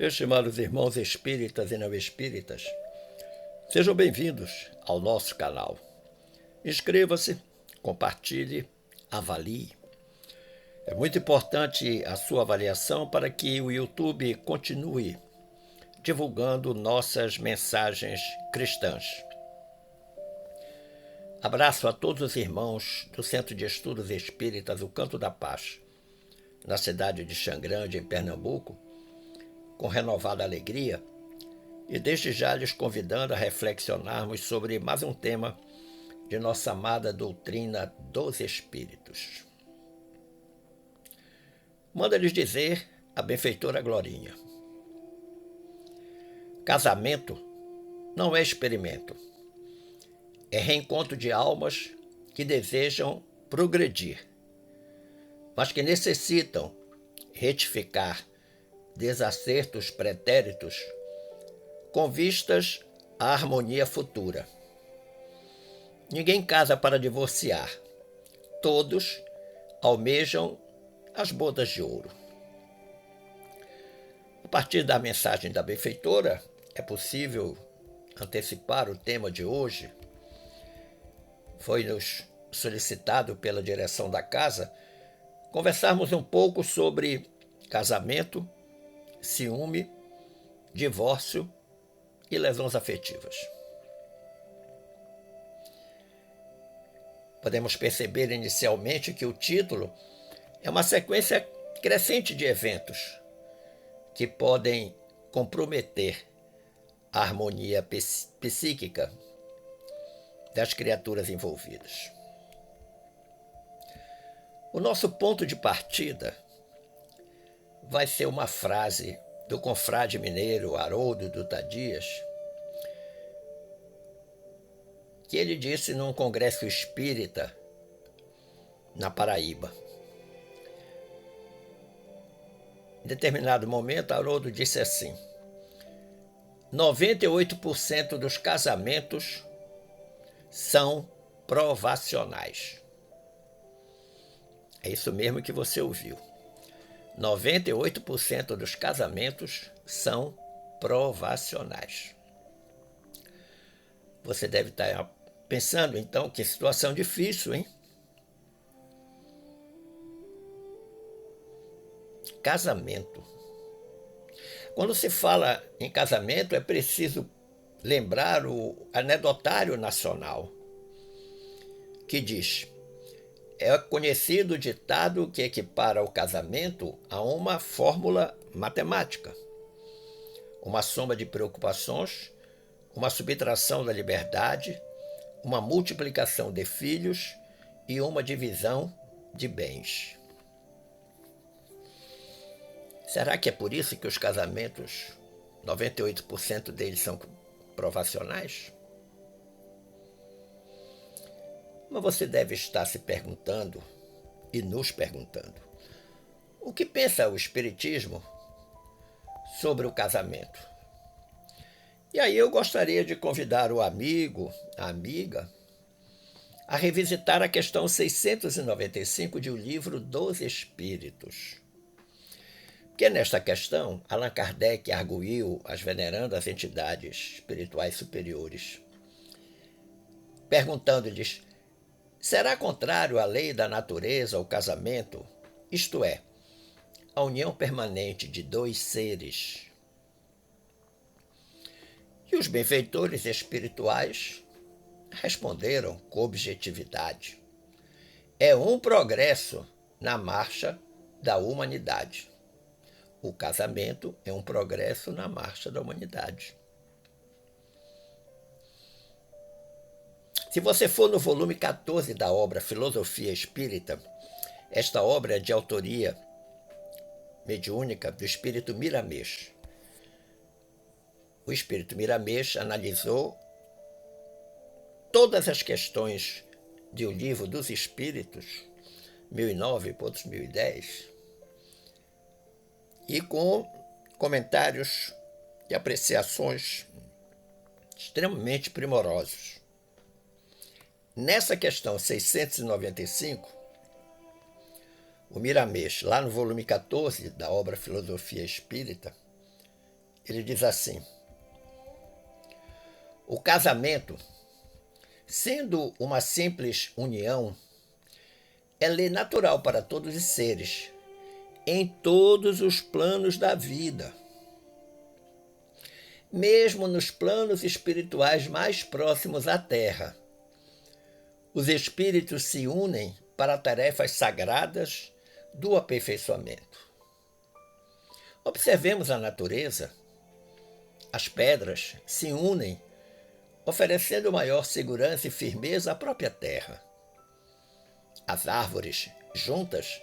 Estimados irmãos espíritas e não espíritas, sejam bem-vindos ao nosso canal. Inscreva-se, compartilhe, avalie. É muito importante a sua avaliação para que o YouTube continue divulgando nossas mensagens cristãs. Abraço a todos os irmãos do Centro de Estudos Espíritas O Canto da Paz, na cidade de Xangrande, em Pernambuco, com renovada alegria, e desde já lhes convidando a reflexionarmos sobre mais um tema de nossa amada doutrina dos Espíritos. Manda-lhes dizer a benfeitora Glorinha: casamento não é experimento, é reencontro de almas que desejam progredir, mas que necessitam retificar desacertos pretéritos com vistas à harmonia futura. Ninguém casa para divorciar, todos almejam as bodas de ouro. A partir da mensagem da benfeitora, é possível antecipar o tema de hoje. Foi-nos solicitado pela direção da casa conversarmos um pouco sobre casamento, ciúme, divórcio e lesões afetivas. Podemos perceber inicialmente que o título é uma sequência crescente de eventos que podem comprometer a harmonia psíquica das criaturas envolvidas. O nosso ponto de partida vai ser uma frase do confrade mineiro Haroldo Dutra Dias, que ele disse num congresso espírita na Paraíba. Em determinado momento, Haroldo disse assim: 98% dos casamentos são provacionais. É isso mesmo que você ouviu. 98% dos casamentos são provacionais. Você deve estar pensando, então, que situação difícil, hein? Casamento. Quando se fala em casamento, é preciso lembrar o anedotário nacional, que diz: é conhecido o ditado que equipara o casamento a uma fórmula matemática, uma soma de preocupações, uma subtração da liberdade, uma multiplicação de filhos e uma divisão de bens. Será que é por isso que os casamentos, 98% deles são provacionais? Mas você deve estar se perguntando e nos perguntando: o que pensa o Espiritismo sobre o casamento? E aí eu gostaria de convidar o amigo, a amiga, a revisitar a questão 695 de O Livro dos Espíritos. Porque nesta questão, Allan Kardec arguiu as venerandas entidades espirituais superiores, perguntando-lhes: será contrário à lei da natureza o casamento, isto é, a união permanente de dois seres? E os benfeitores espirituais responderam com objetividade: é um progresso na marcha da humanidade. O casamento é um progresso na marcha da humanidade. Se você for no volume 14 da obra Filosofia Espírita, esta obra é de autoria mediúnica do espírito Miramês. O espírito Miramês analisou todas as questões de O Livro dos Espíritos, 1009 para 2010, e com comentários e apreciações extremamente primorosos. Nessa questão 695, o Miramês, lá no volume 14 da obra Filosofia Espírita, Ele diz assim: o casamento, sendo uma simples união, é lei natural para todos os seres, em todos os planos da vida. Mesmo nos planos espirituais mais próximos à Terra, os espíritos se unem para tarefas sagradas do aperfeiçoamento. Observemos a natureza. As pedras se unem, oferecendo maior segurança e firmeza à própria terra. As árvores, juntas,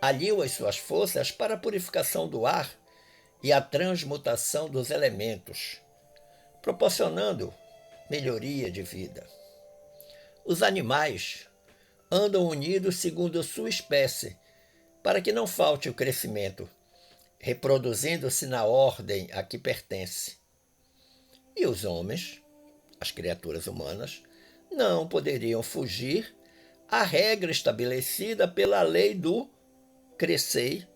aliam as suas forças para a purificação do ar e a transmutação dos elementos, proporcionando melhoria de vida. Os animais andam unidos segundo a sua espécie, para que não falte o crescimento, reproduzindo-se na ordem a que pertence. E os homens, as criaturas humanas, não poderiam fugir à regra estabelecida pela lei do crescei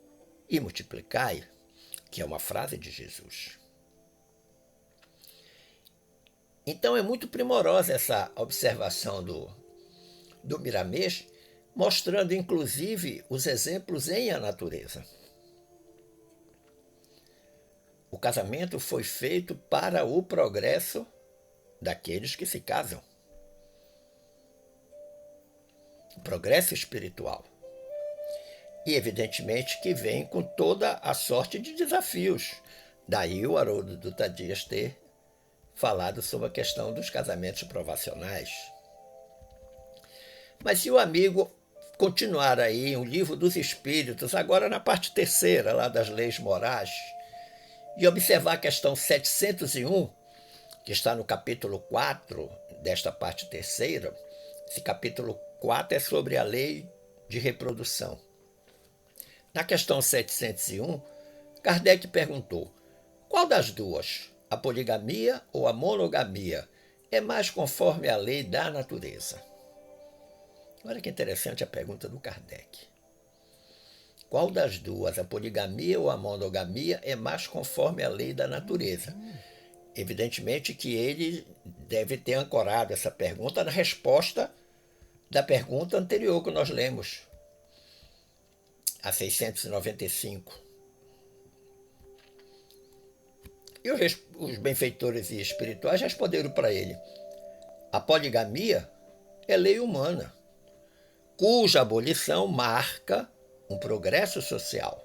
e multiplicai, que é uma frase de Jesus. Então é muito primorosa essa observação do Miramês, mostrando inclusive os exemplos em a natureza. O casamento foi feito para o progresso daqueles que se casam. O progresso espiritual. E evidentemente que vem com toda a sorte de desafios. Daí o Haroldo Dutra Dias ter falado sobre a questão dos casamentos provacionais. Mas se o amigo continuar aí o Livro dos Espíritos, agora na parte terceira lá das leis morais, e observar a questão 701, que está no capítulo 4 desta parte terceira, esse capítulo 4 é sobre a lei de reprodução. Na questão 701, Kardec perguntou: qual das duas, a poligamia ou a monogamia, é mais conforme à lei da natureza? Olha que interessante a pergunta do Kardec. Qual das duas, a poligamia ou a monogamia, é mais conforme à lei da natureza? Evidentemente que ele deve ter ancorado essa pergunta na resposta da pergunta anterior que nós lemos, a 695. E os benfeitores e espirituais responderam para ele: a poligamia é lei humana, cuja abolição marca um progresso social.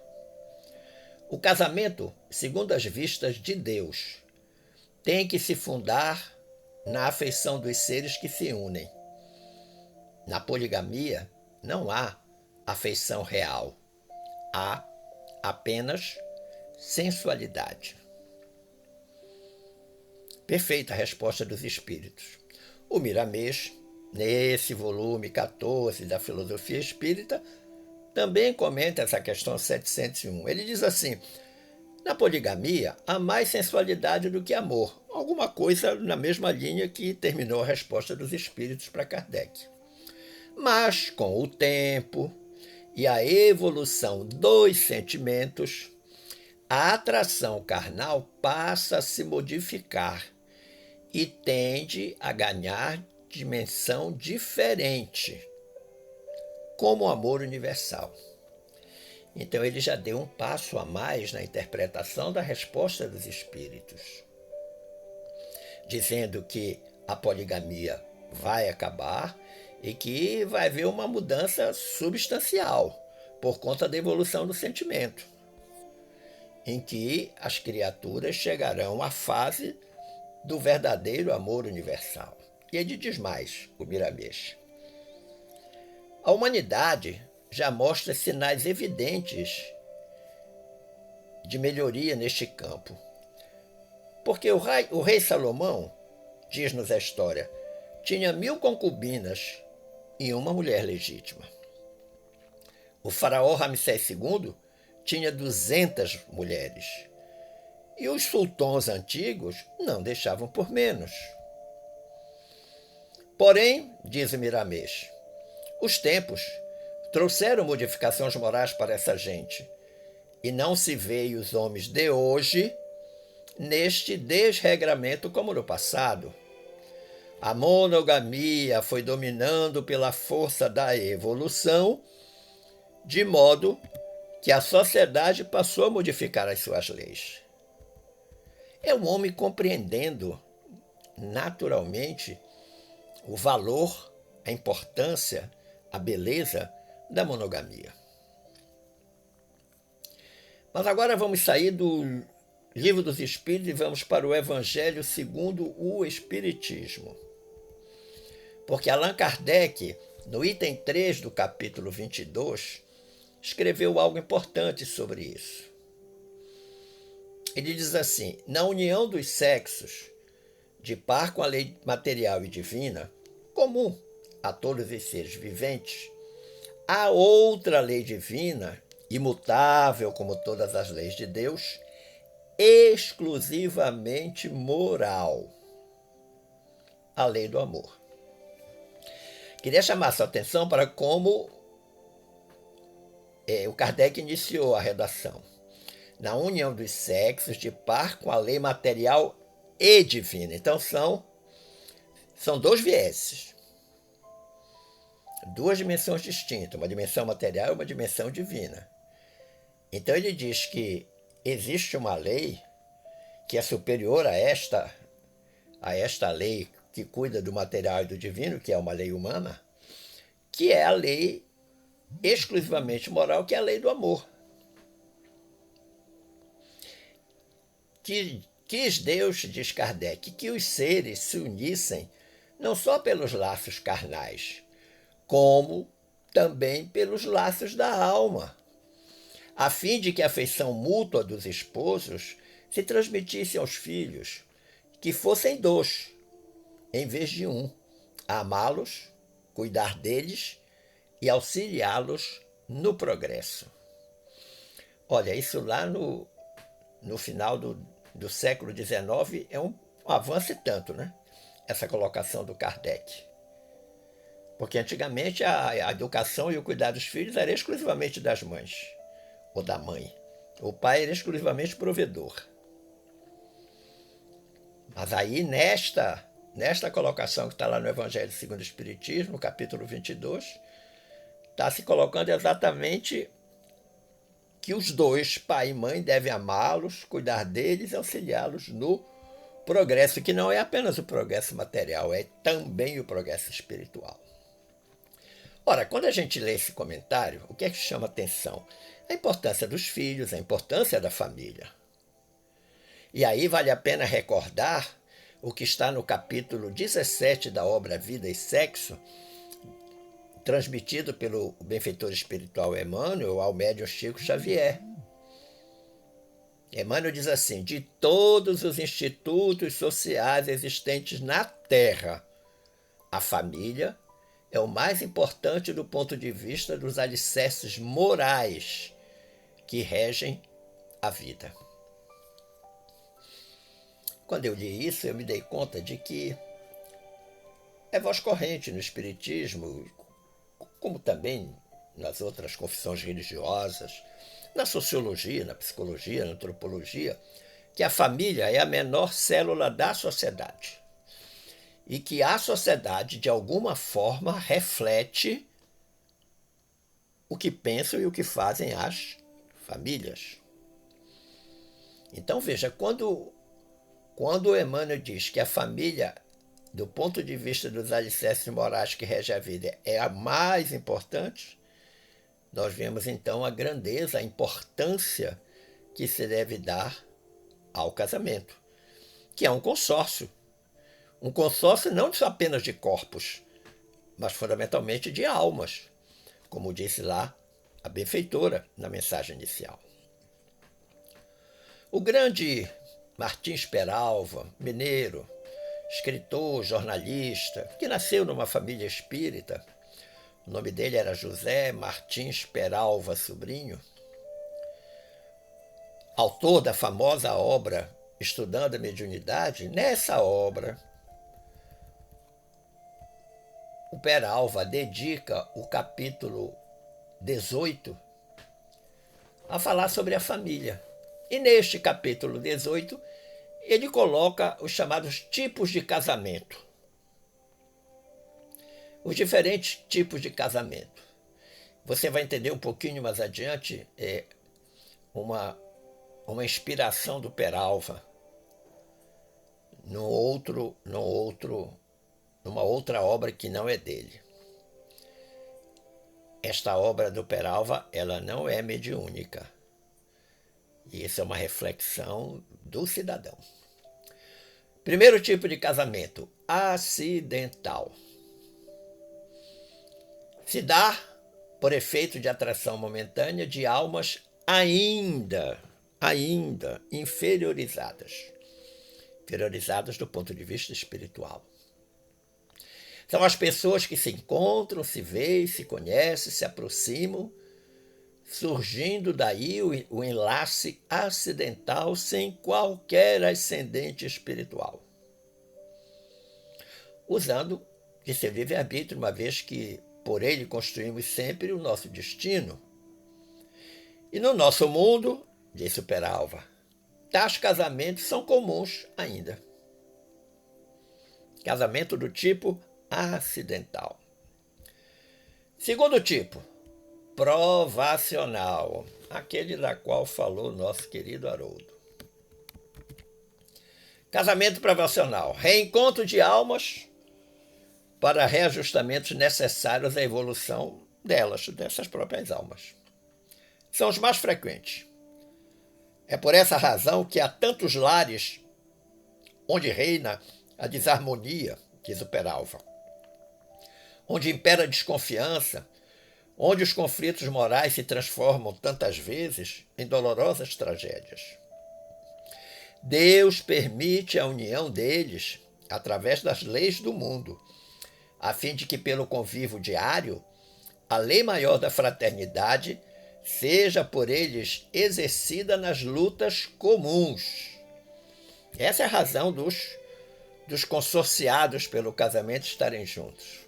O casamento, segundo as vistas de Deus, tem que se fundar na afeição dos seres que se unem. Na poligamia não há afeição real, há apenas sensualidade. Perfeita a resposta dos espíritos. O Miramês, nesse volume 14 da Filosofia Espírita, também comenta essa questão 701. Ele diz assim: na poligamia há mais sensualidade do que amor. Alguma coisa na mesma linha que terminou a resposta dos espíritos para Kardec. Mas, com o tempo e a evolução dos sentimentos, a atração carnal passa a se modificar e tende a ganhar dimensão diferente, como o amor universal. Então ele já deu um passo a mais na interpretação da resposta dos espíritos, dizendo que a poligamia vai acabar e que vai haver uma mudança substancial por conta da evolução do sentimento, em que as criaturas chegarão à fase do verdadeiro amor universal. E ele diz mais, o Miramês: a humanidade já mostra sinais evidentes de melhoria neste campo. Porque o rei Salomão, diz-nos a história, tinha 1000 concubinas e uma mulher legítima. O faraó Ramsés II tinha 200 mulheres. E os sultões antigos não deixavam por menos. Porém, diz o Miramês, os tempos trouxeram modificações morais para essa gente, e não se vê os homens de hoje neste desregramento como no passado. A monogamia foi dominando pela força da evolução, de modo que a sociedade passou a modificar as suas leis. É o homem compreendendo naturalmente o valor, a importância, a beleza da monogamia. Mas agora vamos sair do Livro dos Espíritos e vamos para o Evangelho segundo o Espiritismo. Porque Allan Kardec, no item 3 do capítulo 22, escreveu algo importante sobre isso. Ele diz assim: na união dos sexos, de par com a lei material e divina, comum a todos os seres viventes, há outra lei divina, imutável como todas as leis de Deus, exclusivamente moral, a lei do amor. Queria chamar sua atenção para como o Kardec iniciou a redação. Na união dos sexos, de par com a lei material e divina. Então são dois vieses, duas dimensões distintas, uma dimensão material e uma dimensão divina. Então ele diz que existe uma lei que é superior a esta lei que cuida do material e do divino, que é uma lei humana, que é a lei exclusivamente moral, que é a lei do amor. Quis Deus, diz Kardec, que os seres se unissem não só pelos laços carnais, como também pelos laços da alma, a fim de que a afeição mútua dos esposos se transmitisse aos filhos, que fossem dois, em vez de um, amá-los, cuidar deles e auxiliá-los no progresso. Olha, isso lá no final do século XIX é um avanço e tanto, né? Essa colocação do Kardec. Porque antigamente a educação e o cuidado dos filhos era exclusivamente das mães, ou da mãe. O pai era exclusivamente provedor. Mas aí, nesta colocação que está lá no Evangelho segundo o Espiritismo, capítulo 22, está se colocando exatamente que os dois, pai e mãe, devem amá-los, cuidar deles e auxiliá-los no progresso, que não é apenas o progresso material, é também o progresso espiritual. Ora, quando a gente lê esse comentário, o que é que chama atenção? A importância dos filhos, a importância da família. E aí vale a pena recordar o que está no capítulo 17 da obra Vida e Sexo, transmitido pelo benfeitor espiritual Emmanuel ao médium Chico Xavier. Emmanuel diz assim: de todos os institutos sociais existentes na Terra, a família é o mais importante do ponto de vista dos alicerces morais que regem a vida. Quando eu li isso, eu me dei conta de que é voz corrente no Espiritismo, como também nas outras confissões religiosas, na sociologia, na psicologia, na antropologia, que a família é a menor célula da sociedade e que a sociedade, de alguma forma, reflete o que pensam e o que fazem as famílias. Então, veja, quando o Emmanuel diz que a família, do ponto de vista dos alicerces morais que regem a vida, é a mais importante, nós vemos então a grandeza, a importância que se deve dar ao casamento, que é um consórcio. Um consórcio não só apenas de corpos, mas fundamentalmente de almas, como disse lá a benfeitora na mensagem inicial. O grande Martins Peralva, mineiro, escritor, jornalista, que nasceu numa família espírita, o nome dele era José Martins Peralva Sobrinho, autor da famosa obra Estudando a Mediunidade. Nessa obra, o Peralva dedica o capítulo 18 a falar sobre a família. E neste capítulo 18, ele coloca os chamados tipos de casamento. Os diferentes tipos de casamento. Você vai entender um pouquinho mais adiante uma inspiração do Peralva numa outra obra que não é dele. Esta obra do Peralva, ela não é mediúnica. E isso é uma reflexão do cidadão. Primeiro tipo de casamento, acidental. Se dá por efeito de atração momentânea de almas ainda inferiorizadas. Inferiorizadas do ponto de vista espiritual. São as pessoas que se encontram, se veem, se conhecem, se aproximam, surgindo daí o enlace acidental sem qualquer ascendente espiritual. Usando de seu livre-arbítrio, uma vez que por ele construímos sempre o nosso destino. E no nosso mundo, disse o Peralva, tais casamentos são comuns ainda. Casamento do tipo acidental. Segundo tipo, provacional, aquele da qual falou nosso querido Haroldo. Casamento provacional, reencontro de almas para reajustamentos necessários à evolução dessas próprias almas. São os mais frequentes. É por essa razão que há tantos lares onde reina a desarmonia, diz o Peralva, onde impera a desconfiança, onde os conflitos morais se transformam tantas vezes em dolorosas tragédias. Deus permite a união deles através das leis do mundo, a fim de que, pelo convívio diário, a lei maior da fraternidade seja por eles exercida nas lutas comuns. Essa é a razão dos consorciados pelo casamento estarem juntos.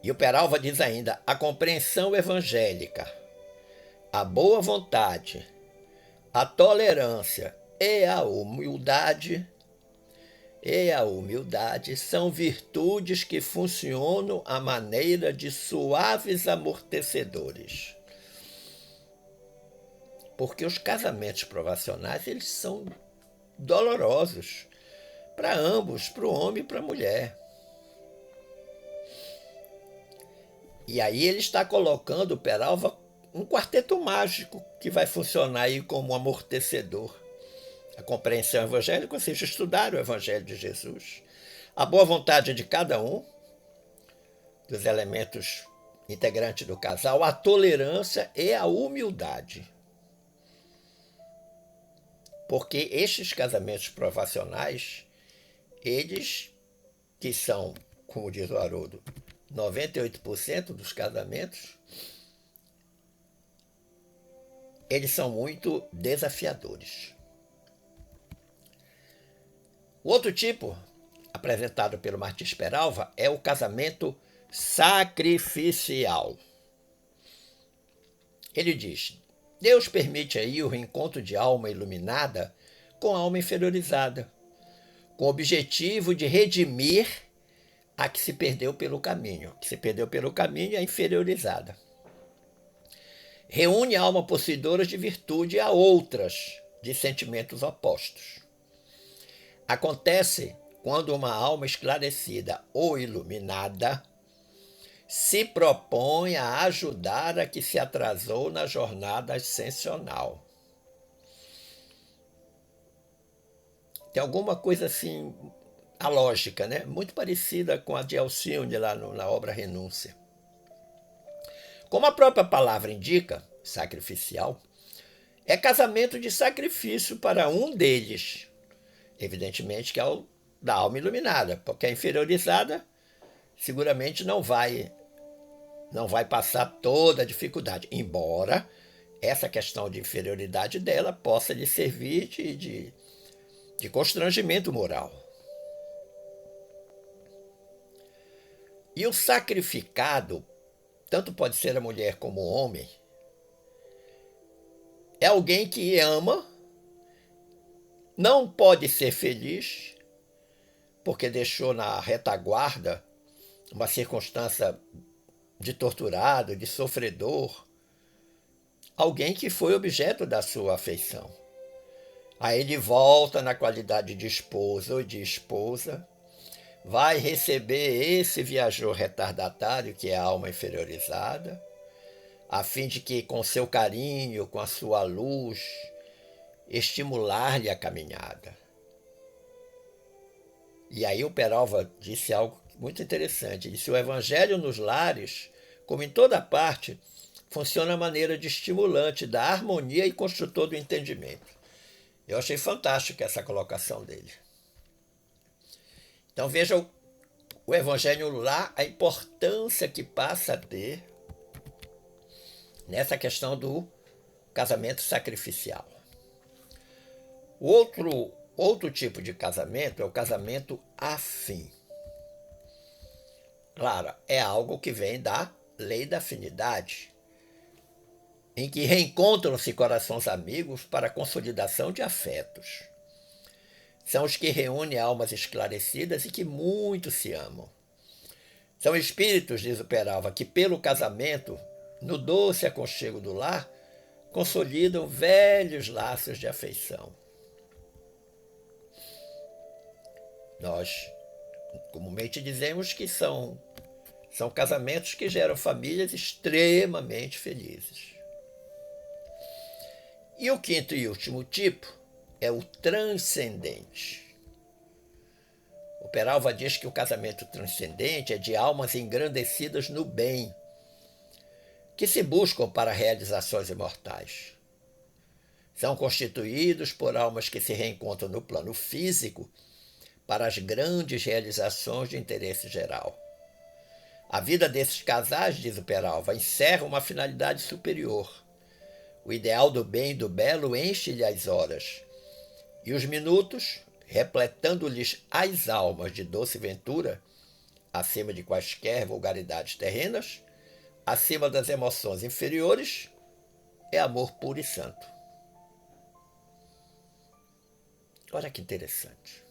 E o Peralva diz ainda, a compreensão evangélica, a boa vontade, a tolerância e a humildade são virtudes que funcionam à maneira de suaves amortecedores. Porque os casamentos provacionais, eles são dolorosos para ambos, para o homem e para a mulher. E aí ele está colocando, o Peralva, um quarteto mágico que vai funcionar aí como um amortecedor. A compreensão evangélica, ou seja, estudar o Evangelho de Jesus. A boa vontade de cada um, dos elementos integrantes do casal, a tolerância e a humildade. Porque estes casamentos provacionais, eles que são, como diz o Haroldo, 98% dos casamentos, eles são muito desafiadores. O outro tipo, apresentado pelo Martins Peralva, é o casamento sacrificial. Ele diz, Deus permite aí o reencontro de alma iluminada com alma inferiorizada, com o objetivo de redimir a que se perdeu pelo caminho. A que se perdeu pelo caminho é a inferiorizada. Reúne a alma possuidora de virtude a outras de sentimentos opostos. Acontece quando uma alma esclarecida ou iluminada se propõe a ajudar a que se atrasou na jornada ascensional. Tem alguma coisa assim, a lógica, né? Muito parecida com a de Alcione lá na obra Renúncia. Como a própria palavra indica, sacrificial, é casamento de sacrifício para um deles. Evidentemente que é o da alma iluminada, porque a inferiorizada seguramente não vai passar toda a dificuldade, embora essa questão de inferioridade dela possa lhe servir de constrangimento moral. E o sacrificado, tanto pode ser a mulher como o homem, é alguém que ama não pode ser feliz porque deixou na retaguarda uma circunstância de torturado, de sofredor, alguém que foi objeto da sua afeição. Aí ele volta na qualidade de esposo ou de esposa, vai receber esse viajor retardatário, que é a alma inferiorizada, a fim de que, com seu carinho, com a sua luz, estimular-lhe a caminhada. E aí o Peralva disse algo muito interessante. Disse: o evangelho nos lares, como em toda parte, funciona a maneira de estimulante da harmonia e construtor do entendimento. Eu achei fantástica essa colocação dele. Então veja o evangelho lá, a importância que passa a ter nessa questão do casamento sacrificial. O outro tipo de casamento é o casamento afim. Claro, é algo que vem da lei da afinidade, em que reencontram-se corações amigos para a consolidação de afetos. São os que reúnem almas esclarecidas e que muito se amam. São espíritos, diz o Peralva, que pelo casamento, no doce aconchego do lar, consolidam velhos laços de afeição. Nós comumente dizemos que são casamentos que geram famílias extremamente felizes. E o quinto e último tipo é o transcendente. O Peralva diz que o casamento transcendente é de almas engrandecidas no bem, que se buscam para realizações imortais. São constituídos por almas que se reencontram no plano físico para as grandes realizações de interesse geral. A vida desses casais, diz o Peralva, encerra uma finalidade superior. O ideal do bem e do belo enche-lhe as horas, e os minutos, repletando-lhes as almas de doce ventura, acima de quaisquer vulgaridades terrenas, acima das emoções inferiores, é amor puro e santo. Olha que interessante.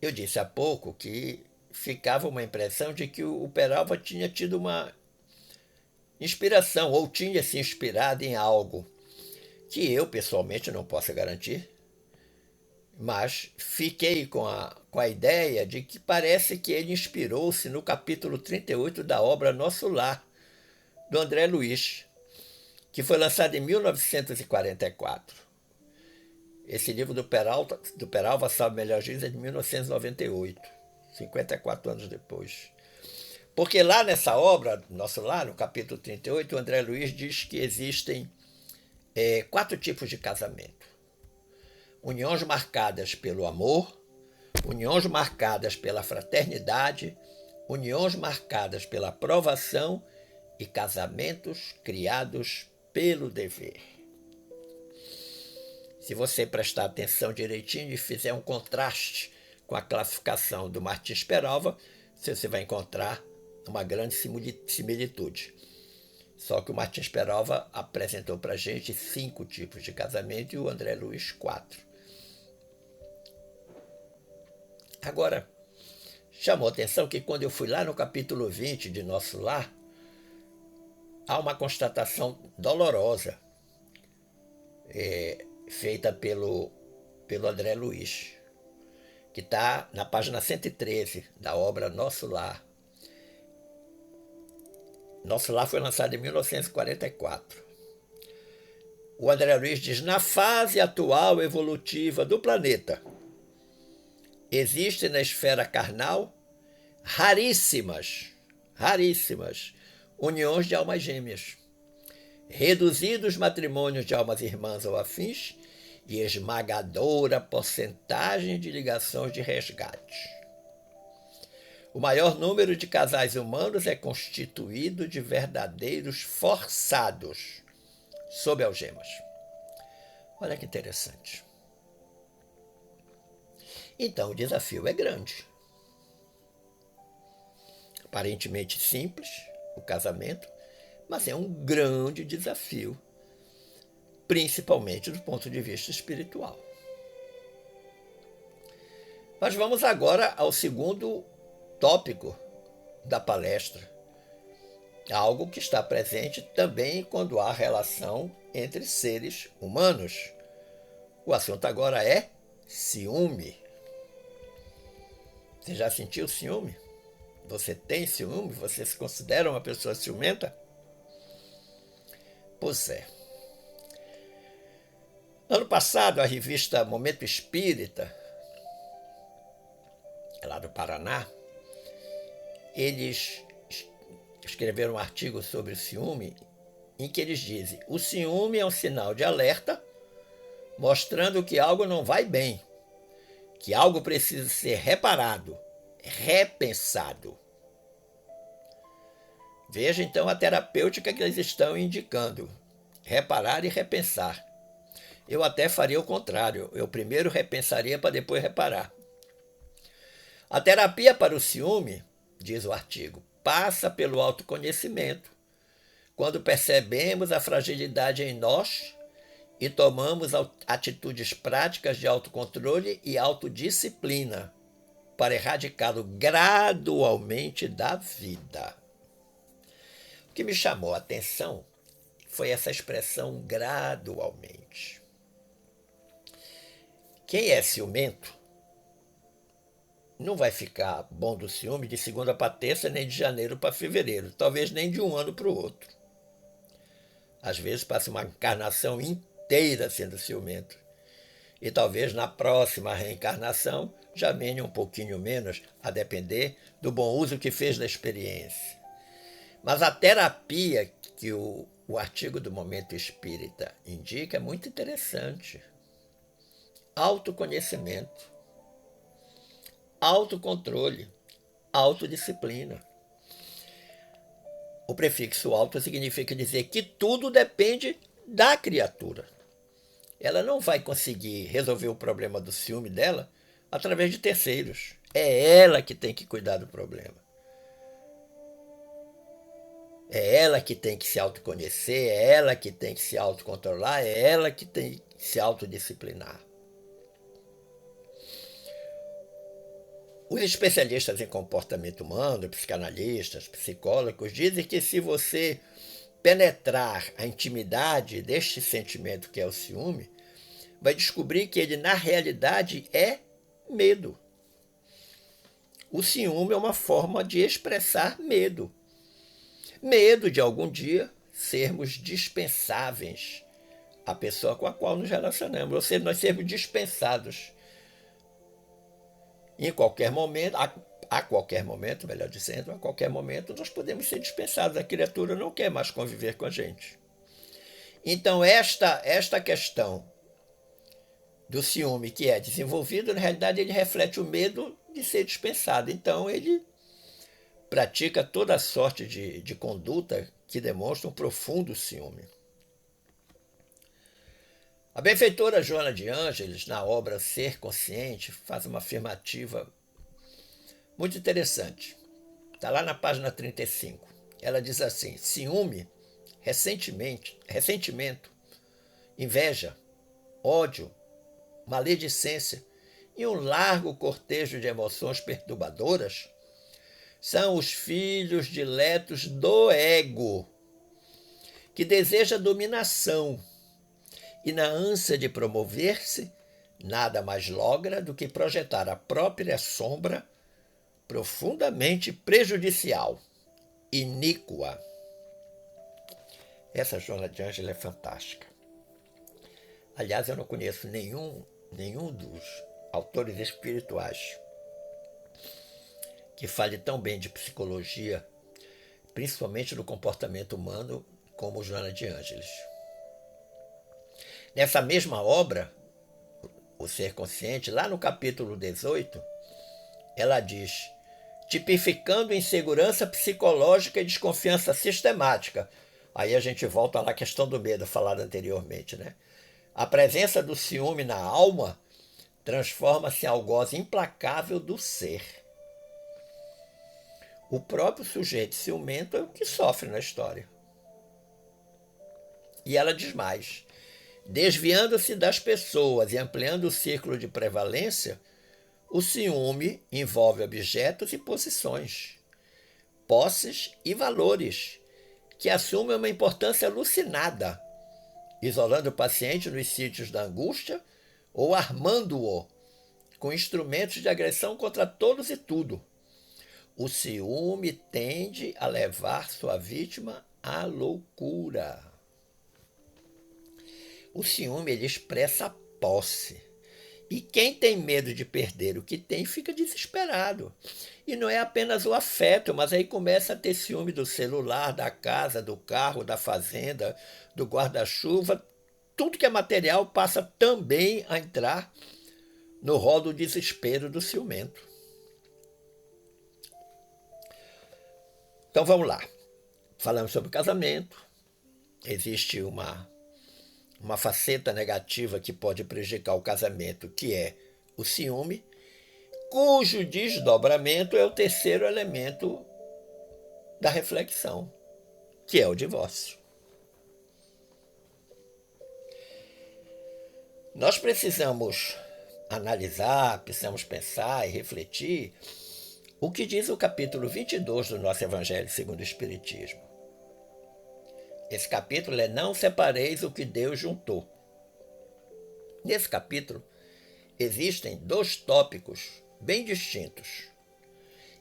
Eu disse há pouco que ficava uma impressão de que o Peralva tinha tido uma inspiração, ou tinha se inspirado em algo que eu pessoalmente não posso garantir, mas fiquei com a ideia de que parece que ele inspirou-se no capítulo 38 da obra Nosso Lar, do André Luiz, que foi lançado em 1944. Esse livro do Peralva, Salve Melhor Juízo, é de 1998, 54 anos depois. Porque lá nessa obra, Nosso Lar, no capítulo 38, o André Luiz diz que existem 4 tipos de casamento. Uniões marcadas pelo amor, uniões marcadas pela fraternidade, uniões marcadas pela aprovação e casamentos criados pelo dever. Se você prestar atenção direitinho e fizer um contraste com a classificação do Martins Peralva, você vai encontrar uma grande similitude. Só que o Martins Peralva apresentou para a gente 5 tipos de casamento e o André Luiz 4. Agora, chamou a atenção que quando eu fui lá no capítulo 20 de Nosso Lar, há uma constatação dolorosa feita pelo André Luiz, que está na página 113 da obra Nosso Lar. Nosso Lar foi lançado em 1944. O André Luiz diz: na fase atual evolutiva do planeta, existem na esfera carnal raríssimas uniões de almas gêmeas, reduzidos matrimônios de almas irmãs ou afins e esmagadora porcentagem de ligações de resgate. O maior número de casais humanos é constituído de verdadeiros forçados sob algemas. Olha que interessante. Então o desafio é grande. Aparentemente simples, o casamento, mas é um grande desafio principalmente do ponto de vista espiritual. Mas vamos agora ao segundo tópico da palestra, algo que está presente também quando há relação entre seres humanos. O assunto agora é ciúme. Você já sentiu ciúme? Você tem ciúme? Você se considera uma pessoa ciumenta? Pois é. Ano passado, a revista Momento Espírita, lá do Paraná, eles escreveram um artigo sobre o ciúme em que eles dizem: o ciúme é um sinal de alerta mostrando que algo não vai bem, que algo precisa ser reparado, repensado. Veja então a terapêutica que eles estão indicando: reparar e repensar. Eu até faria o contrário, eu primeiro repensaria para depois reparar. A terapia para o ciúme, diz o artigo, passa pelo autoconhecimento, quando percebemos a fragilidade em nós e tomamos atitudes práticas de autocontrole e autodisciplina para erradicá-lo gradualmente da vida. O que me chamou a atenção foi essa expressão gradualmente. Quem é ciumento não vai ficar bom do ciúme de segunda para terça, nem de janeiro para fevereiro, talvez nem de um ano para o outro. Às vezes passa uma encarnação inteira sendo ciumento. E talvez na próxima reencarnação já venha um pouquinho menos, a depender do bom uso que fez da experiência. Mas a terapia que o artigo do Momento Espírita indica é muito interessante. Autoconhecimento, autocontrole, autodisciplina. O prefixo auto significa dizer que tudo depende da criatura. Ela não vai conseguir resolver o problema do ciúme dela através de terceiros. É ela que tem que cuidar do problema. É ela que tem que se autoconhecer, é ela que tem que se autocontrolar, é ela que tem que se autodisciplinar. Os especialistas em comportamento humano, psicanalistas, psicólogos, dizem que se você penetrar a intimidade deste sentimento que é o ciúme, vai descobrir que ele, na realidade, é medo. O ciúme é uma forma de expressar medo. Medo de algum dia sermos dispensáveis à pessoa com a qual nos relacionamos, ou seja, nós sermos dispensados. Em qualquer momento, a qualquer momento, melhor dizendo, a qualquer momento nós podemos ser dispensados. A criatura não quer mais conviver com a gente. Então esta questão do ciúme que é desenvolvido, na realidade ele reflete o medo de ser dispensado. Então ele pratica toda sorte de conduta que demonstra um profundo ciúme. A benfeitora Joana de Ângeles, na obra Ser Consciente, faz uma afirmativa muito interessante. Está lá na página 35. Ela diz assim: ciúme, ressentimento, inveja, ódio, maledicência e um largo cortejo de emoções perturbadoras são os filhos diletos do ego, que deseja dominação e, na ânsia de promover-se, nada mais logra do que projetar a própria sombra profundamente prejudicial, iníqua. Essa Joana de Ângeles é fantástica. Aliás, eu não conheço nenhum dos autores espirituais que fale tão bem de psicologia, principalmente do comportamento humano, como Joana de Ângeles. Nessa mesma obra, O Ser Consciente, lá no capítulo 18, ela diz: tipificando insegurança psicológica e desconfiança sistemática. Aí a gente volta lá à questão do medo, falada anteriormente, né? A presença do ciúme na alma transforma-se em algoz implacável do ser. O próprio sujeito ciumento é o que sofre na história. E ela diz mais: Desviando-se das pessoas e ampliando o círculo de prevalência, o ciúme envolve objetos e posições, posses e valores, que assumem uma importância alucinada, isolando o paciente nos sítios da angústia ou armando-o com instrumentos de agressão contra todos e tudo. O ciúme tende a levar sua vítima à loucura. O ciúme, ele expressa a posse. E quem tem medo de perder o que tem fica desesperado. E não é apenas o afeto, mas aí começa a ter ciúme do celular, da casa, do carro, da fazenda, do guarda-chuva. Tudo que é material passa também a entrar no rol do desespero do ciumento. Então vamos lá. Falamos sobre casamento. Existe uma faceta negativa que pode prejudicar o casamento, que é o ciúme, cujo desdobramento é o terceiro elemento da reflexão, que é o divórcio. Nós precisamos analisar, precisamos pensar e refletir o que diz o capítulo 22 do nosso Evangelho segundo o Espiritismo. Esse capítulo é Não separeis o que Deus juntou. Nesse capítulo existem dois tópicos bem distintos: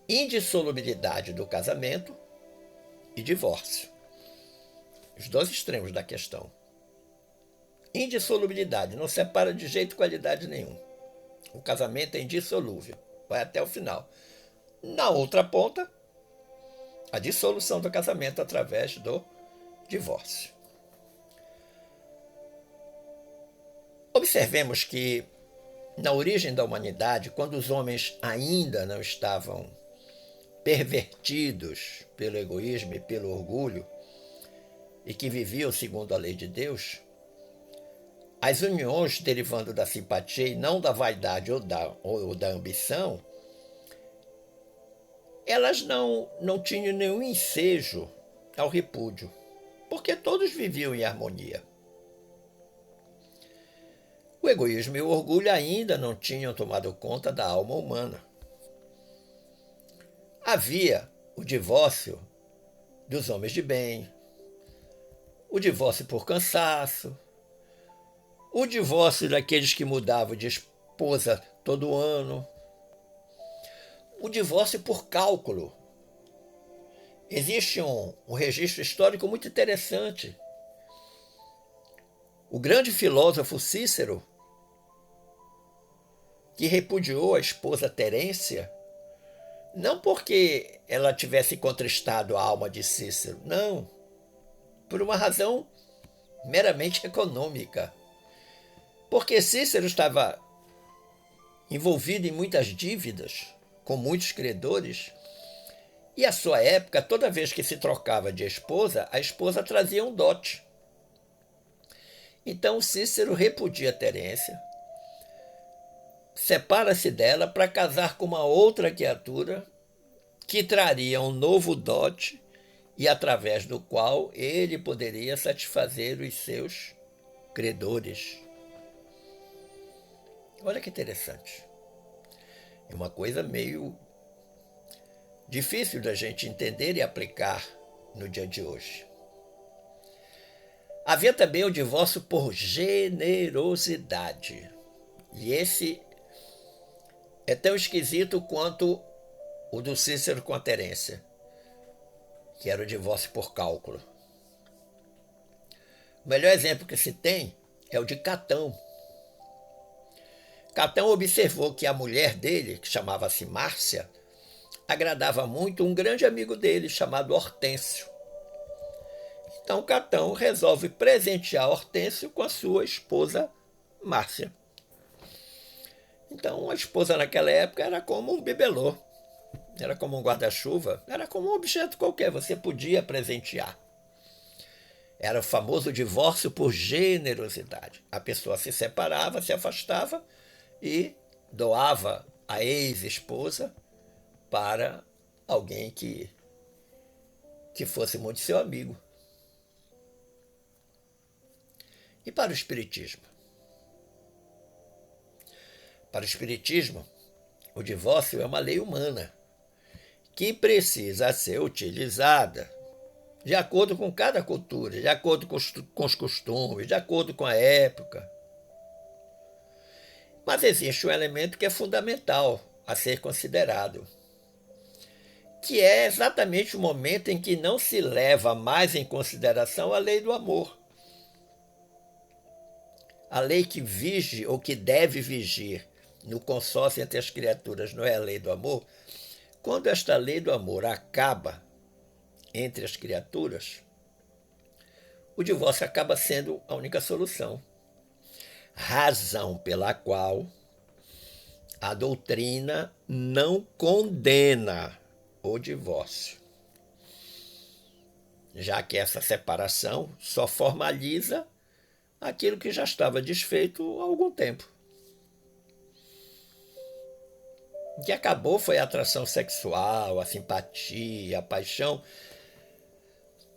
indissolubilidade do casamento e divórcio. Os dois extremos da questão. Indissolubilidade, não separa de jeito e qualidade nenhum. O casamento é indissolúvel, vai até o final. Na outra ponta, a dissolução do casamento através do divórcio. Observemos que, na origem da humanidade, quando os homens ainda não estavam pervertidos pelo egoísmo e pelo orgulho, e que viviam segundo a lei de Deus, as uniões derivando da simpatia e não da vaidade ou da ambição, elas não tinham nenhum ensejo ao repúdio, porque todos viviam em harmonia. O egoísmo e o orgulho ainda não tinham tomado conta da alma humana. Havia o divórcio dos homens de bem, o divórcio por cansaço, o divórcio daqueles que mudavam de esposa todo ano, o divórcio por cálculo. Existe um registro histórico muito interessante. O grande filósofo Cícero, que repudiou a esposa Terência, não porque ela tivesse contristado a alma de Cícero, não, por uma razão meramente econômica. Porque Cícero estava envolvido em muitas dívidas, com muitos credores, e à sua época, toda vez que se trocava de esposa, a esposa trazia um dote. Então Cícero repudia Terência, separa-se dela para casar com uma outra criatura que traria um novo dote e através do qual ele poderia satisfazer os seus credores. Olha que interessante. É uma coisa meio difícil da gente entender e aplicar no dia de hoje. Havia também o divórcio por generosidade. E esse é tão esquisito quanto o do Cícero com a Terência, que era o divórcio por cálculo. O melhor exemplo que se tem é o de Catão. Catão observou que a mulher dele, que chamava-se Márcia, agradava muito um grande amigo dele chamado Hortêncio. Então Catão resolve presentear Hortêncio com a sua esposa Márcia. Então a esposa naquela época era como um bibelô, era como um guarda-chuva, era como um objeto qualquer, você podia presentear. Era o famoso divórcio por generosidade. A pessoa se separava, se afastava e doava a ex-esposa para alguém que fosse muito seu amigo. E para o Espiritismo? Para o Espiritismo, o divórcio é uma lei humana que precisa ser utilizada de acordo com cada cultura, de acordo com os costumes, de acordo com a época. Mas existe um elemento que é fundamental a ser considerado, que é exatamente o momento em que não se leva mais em consideração a lei do amor. A lei que vige ou que deve vigir no consórcio entre as criaturas não é a lei do amor. Quando esta lei do amor acaba entre as criaturas, o divórcio acaba sendo a única solução. Razão pela qual a doutrina não condena o divórcio, já que essa separação só formaliza aquilo que já estava desfeito há algum tempo. O que acabou foi a atração sexual, a simpatia, a paixão,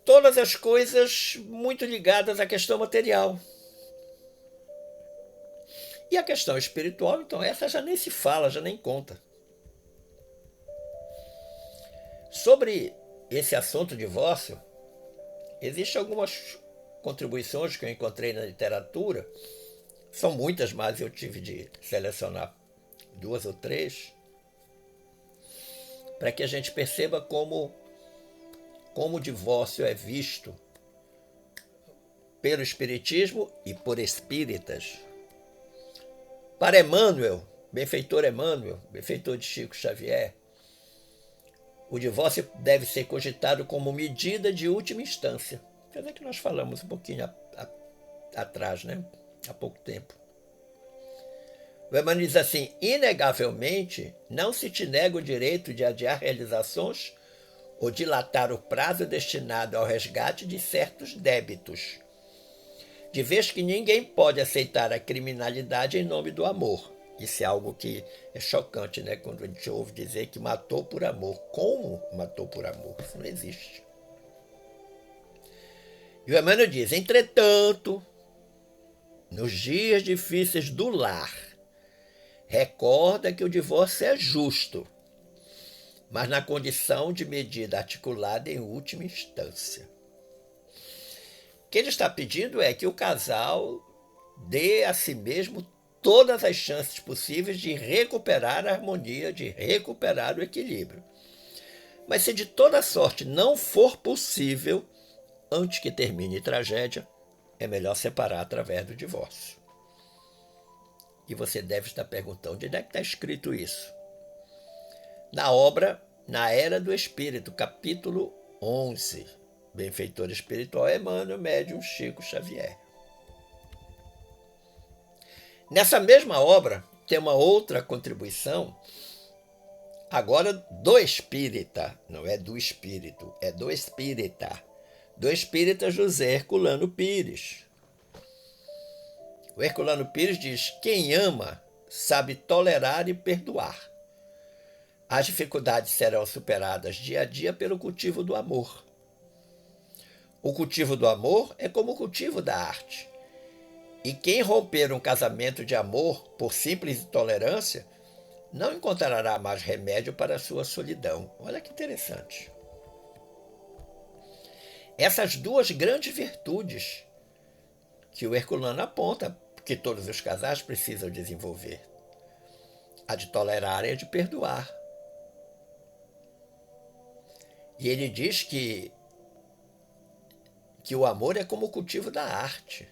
todas as coisas muito ligadas à questão material. E a questão espiritual, então, essa já nem se fala, já nem conta. Sobre esse assunto divórcio, existem algumas contribuições que eu encontrei na literatura, são muitas, mas eu tive de selecionar 2 ou 3, para que a gente perceba como o divórcio é visto pelo Espiritismo e por espíritas. Para Emmanuel, benfeitor de Chico Xavier, o divórcio deve ser cogitado como medida de última instância. Quer dizer que nós falamos um pouquinho atrás, né? Há pouco tempo. O Emmanuel diz assim: inegavelmente, não se te nega o direito de adiar realizações ou dilatar o prazo destinado ao resgate de certos débitos, de vez que ninguém pode aceitar a criminalidade em nome do amor. Isso é algo que é chocante, né? Quando a gente ouve dizer que matou por amor. Como matou por amor? Isso não existe. E o Emmanuel diz: entretanto, nos dias difíceis do lar, recorda que o divórcio é justo, mas na condição de medida articulada em última instância. O que ele está pedindo é que o casal dê a si mesmo todas as chances possíveis de recuperar a harmonia, de recuperar o equilíbrio. Mas se de toda sorte não for possível, antes que termine a tragédia, é melhor separar através do divórcio. E você deve estar perguntando: onde é que está escrito isso? Na obra Na Era do Espírito, capítulo 11. Benfeitor espiritual Emmanuel, médium Chico Xavier. Nessa mesma obra, tem uma outra contribuição, agora do espírita, não é do espírito, é do espírita José Herculano Pires. O Herculano Pires diz: quem ama sabe tolerar e perdoar. As dificuldades serão superadas dia a dia pelo cultivo do amor. O cultivo do amor é como o cultivo da arte. E quem romper um casamento de amor por simples intolerância não encontrará mais remédio para a sua solidão. Olha que interessante. Essas duas grandes virtudes que o Herculano aponta que todos os casais precisam desenvolver: a de tolerar e a de perdoar. E ele diz que o amor é como o cultivo da arte.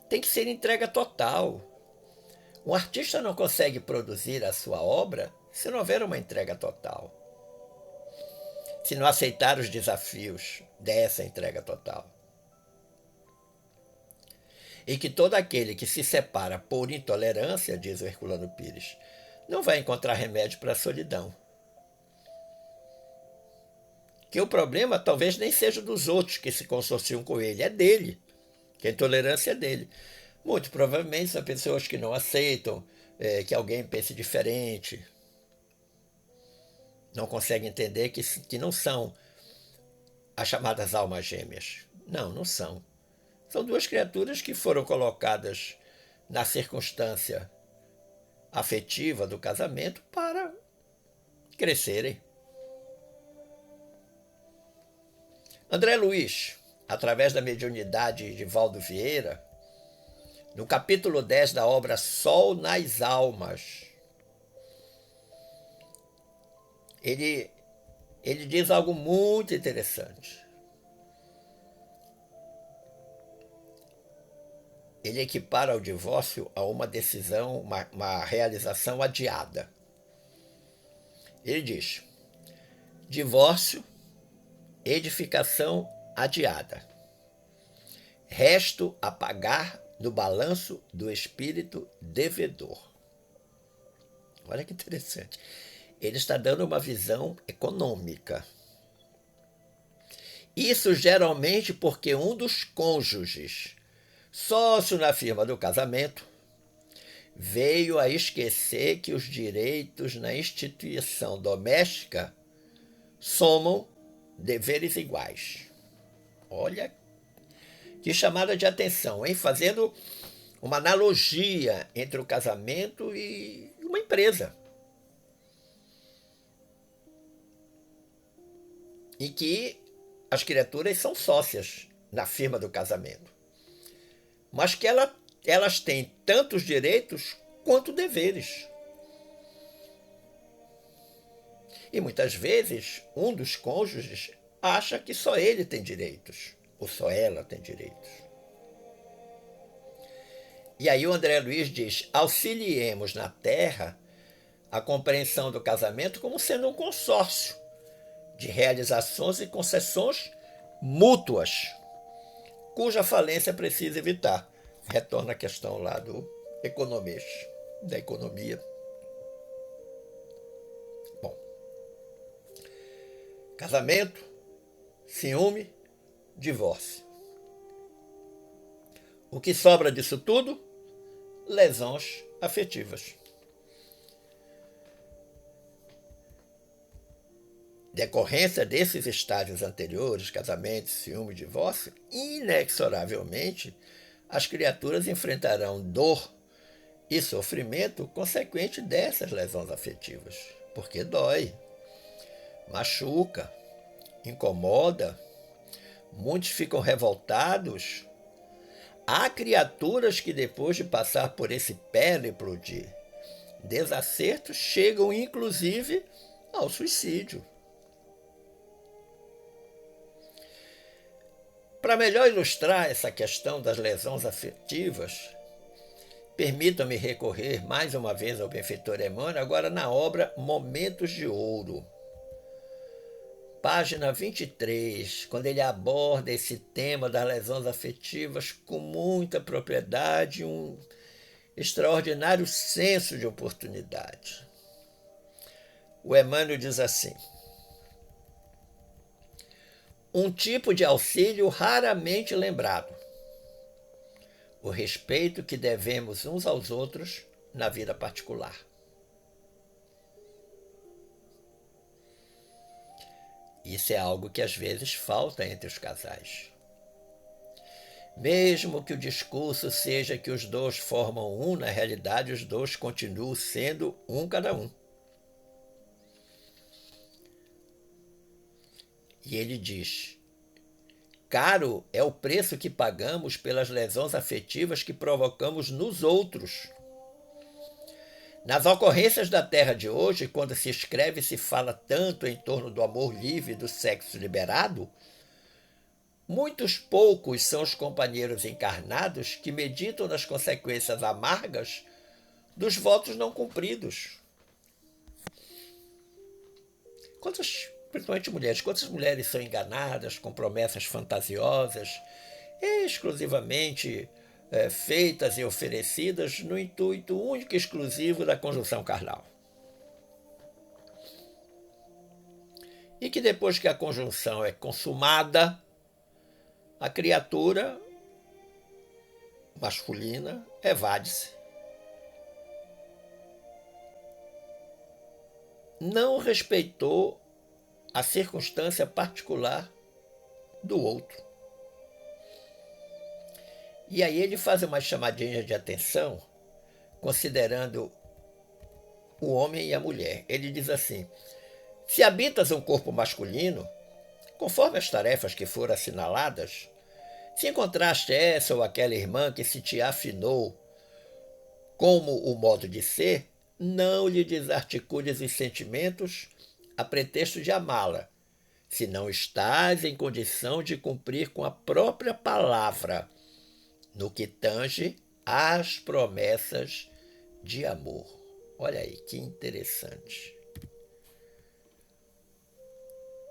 Tem que ser entrega total. Um artista não consegue produzir a sua obra se não houver uma entrega total, se não aceitar os desafios dessa entrega total. E que todo aquele que se separa por intolerância, diz o Herculano Pires, não vai encontrar remédio para a solidão. Que o problema talvez nem seja dos outros que se consorciam com ele, é dele, que a intolerância é dele. Muito provavelmente são pessoas que não aceitam que alguém pense diferente, não conseguem entender que não são as chamadas almas gêmeas. Não são. São duas criaturas que foram colocadas na circunstância afetiva do casamento para crescerem. André Luiz, através da mediunidade de Valdo Vieira, no capítulo 10 da obra Sol nas Almas, ele diz algo muito interessante. Ele equipara o divórcio a uma decisão, uma realização adiada. Ele diz: divórcio, edificação adiada. Resto a pagar no balanço do espírito devedor. Olha que interessante. Ele está dando uma visão econômica. Isso geralmente porque um dos cônjuges, sócio na firma do casamento, veio a esquecer que os direitos na instituição doméstica somam deveres iguais. Olha que chamada de atenção, hein? Fazendo uma analogia entre o casamento e uma empresa. E que as criaturas são sócias na firma do casamento. Mas que elas têm tantos direitos quanto deveres. E muitas vezes um dos cônjuges acha que só ele tem direitos, ou só ela tem direitos. E aí o André Luiz diz: auxiliemos na terra a compreensão do casamento como sendo um consórcio de realizações e concessões mútuas, cuja falência precisa evitar. Retorna a questão lá do economês, da economia. Bom, casamento, ciúme, divórcio. O que sobra disso tudo? Lesões afetivas. Decorrência desses estágios anteriores, casamento, ciúme, divórcio, inexoravelmente as criaturas enfrentarão dor e sofrimento consequente dessas lesões afetivas, porque dói, machuca, incomoda, muitos ficam revoltados. Há criaturas que depois de passar por esse périplo de desacertos chegam inclusive ao suicídio. Para melhor ilustrar essa questão das lesões afetivas, permitam-me recorrer mais uma vez ao benfeitor Emmanuel, agora na obra Momentos de Ouro. Página 23, quando ele aborda esse tema das lesões afetivas com muita propriedade, um extraordinário senso de oportunidade. O Emmanuel diz assim: um tipo de auxílio raramente lembrado, o respeito que devemos uns aos outros na vida particular. Isso é algo que às vezes falta entre os casais. Mesmo que o discurso seja que os dois formam um, na realidade os dois continuam sendo um cada um. E ele diz: caro é o preço que pagamos pelas lesões afetivas que provocamos nos outros. Nas ocorrências da Terra de hoje, quando se escreve e se fala tanto em torno do amor livre e do sexo liberado, muitos poucos são os companheiros encarnados que meditam nas consequências amargas dos votos não cumpridos. Principalmente mulheres, quantas mulheres são enganadas com promessas fantasiosas, exclusivamente feitas e oferecidas no intuito único e exclusivo da conjunção carnal. E que depois que a conjunção é consumada, a criatura masculina evade-se. Não respeitou a circunstância particular do outro. E aí ele faz uma chamadinha de atenção, considerando o homem e a mulher. Ele diz assim: se habitas um corpo masculino, conforme as tarefas que foram assinaladas, se encontraste essa ou aquela irmã que se te afinou como o modo de ser, não lhe desarticules os sentimentos a pretexto de amá-la, se não estás em condição de cumprir com a própria palavra no que tange às promessas de amor. Olha aí, que interessante.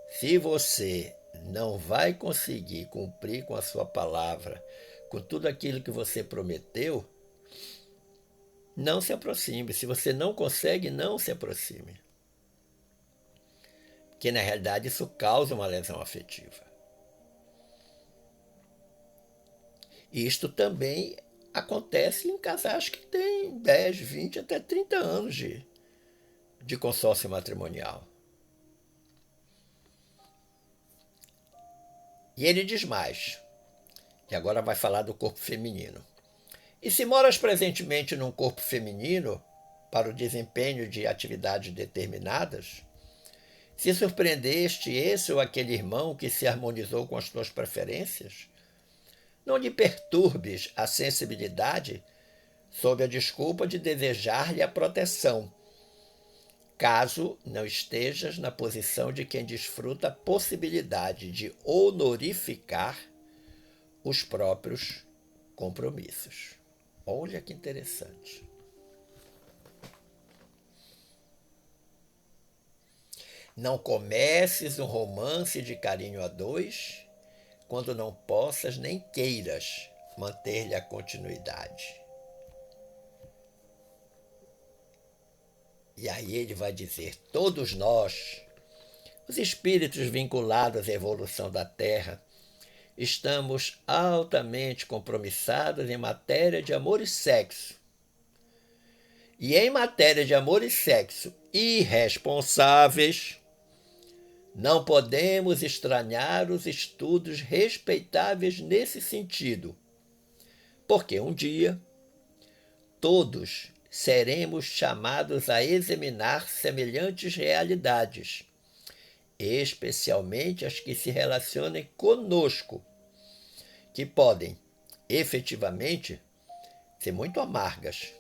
Se você não vai conseguir cumprir com a sua palavra, com tudo aquilo que você prometeu, não se aproxime. Se você não consegue, não se aproxime. Porque, na realidade, isso causa uma lesão afetiva. E isto também acontece em casais que têm 10, 20, até 30 anos de consórcio matrimonial. E ele diz mais, e agora vai falar do corpo feminino. E se moras presentemente num corpo feminino para o desempenho de atividades determinadas, se surpreendeste esse ou aquele irmão que se harmonizou com as tuas preferências, não lhe perturbes a sensibilidade sob a desculpa de desejar-lhe a proteção, caso não estejas na posição de quem desfruta a possibilidade de honorificar os próprios compromissos. Olha que interessante. Não comeces um romance de carinho a dois quando não possas nem queiras manter-lhe a continuidade. E aí ele vai dizer: todos nós, os espíritos vinculados à evolução da Terra, estamos altamente compromissados em matéria de amor e sexo. E em matéria de amor e sexo irresponsáveis, não podemos estranhar os estudos respeitáveis nesse sentido, porque um dia todos seremos chamados a examinar semelhantes realidades, especialmente as que se relacionem conosco, que podem, efetivamente, ser muito amargas,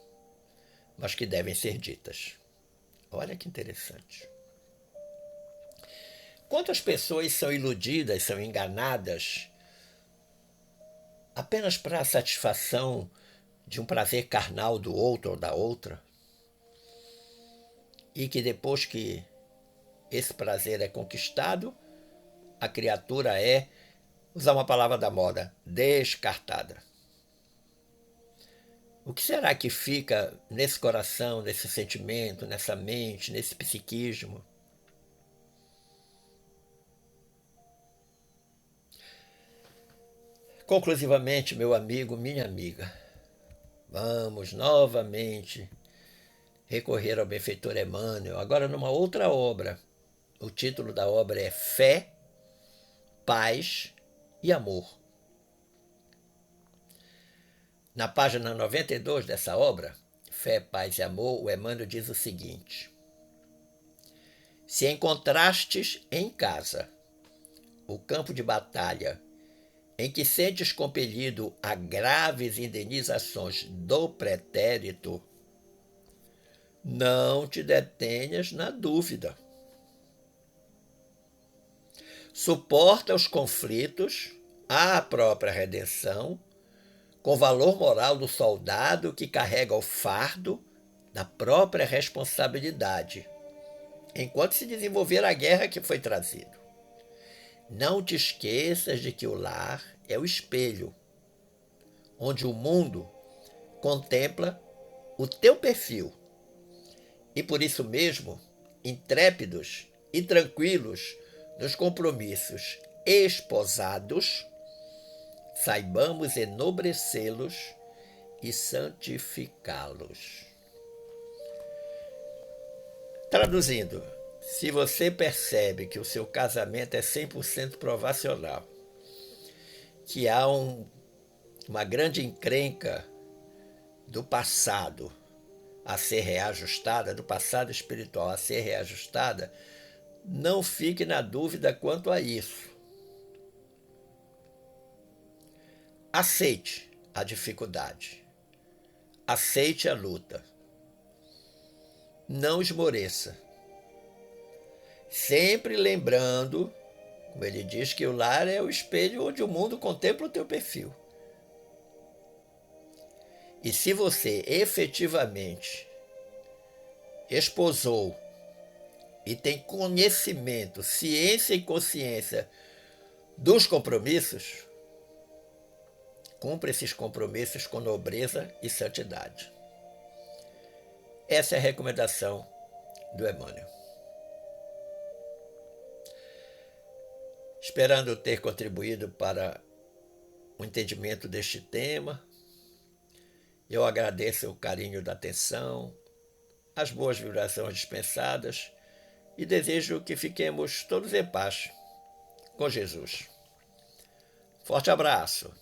mas que devem ser ditas. Olha que interessante. Quantas pessoas são iludidas, são enganadas apenas para a satisfação de um prazer carnal do outro ou da outra, e que depois que esse prazer é conquistado, a criatura é, usar uma palavra da moda, descartada. O que será que fica nesse coração, nesse sentimento, nessa mente, nesse psiquismo? Conclusivamente, meu amigo, minha amiga, vamos novamente recorrer ao benfeitor Emmanuel, agora numa outra obra. O título da obra é Fé, Paz e Amor. Na página 92 dessa obra, Fé, Paz e Amor, o Emmanuel diz o seguinte: se encontrastes em casa o campo de batalha em que sentes compelido a graves indenizações do pretérito, não te detenhas na dúvida. Suporta os conflitos, a própria redenção, com o valor moral do soldado que carrega o fardo da própria responsabilidade, enquanto se desenvolver a guerra que foi trazido. Não te esqueças de que o lar é o espelho, onde o mundo contempla o teu perfil. E por isso mesmo, intrépidos e tranquilos nos compromissos esposados, saibamos enobrecê-los e santificá-los. Traduzindo, se você percebe que o seu casamento é 100% provacional, que há um uma grande encrenca do passado a ser reajustada, do passado espiritual a ser reajustada, não fique na dúvida quanto a isso. Aceite a dificuldade, aceite a luta, não esmoreça. Sempre lembrando, como ele diz, que o lar é o espelho onde o mundo contempla o teu perfil. E se você efetivamente esposou e tem conhecimento, ciência e consciência dos compromissos, cumpra esses compromissos com nobreza e santidade. Essa é a recomendação do Emmanuel. Esperando ter contribuído para o entendimento deste tema, eu agradeço o carinho da atenção, as boas vibrações dispensadas e desejo que fiquemos todos em paz com Jesus. Forte abraço!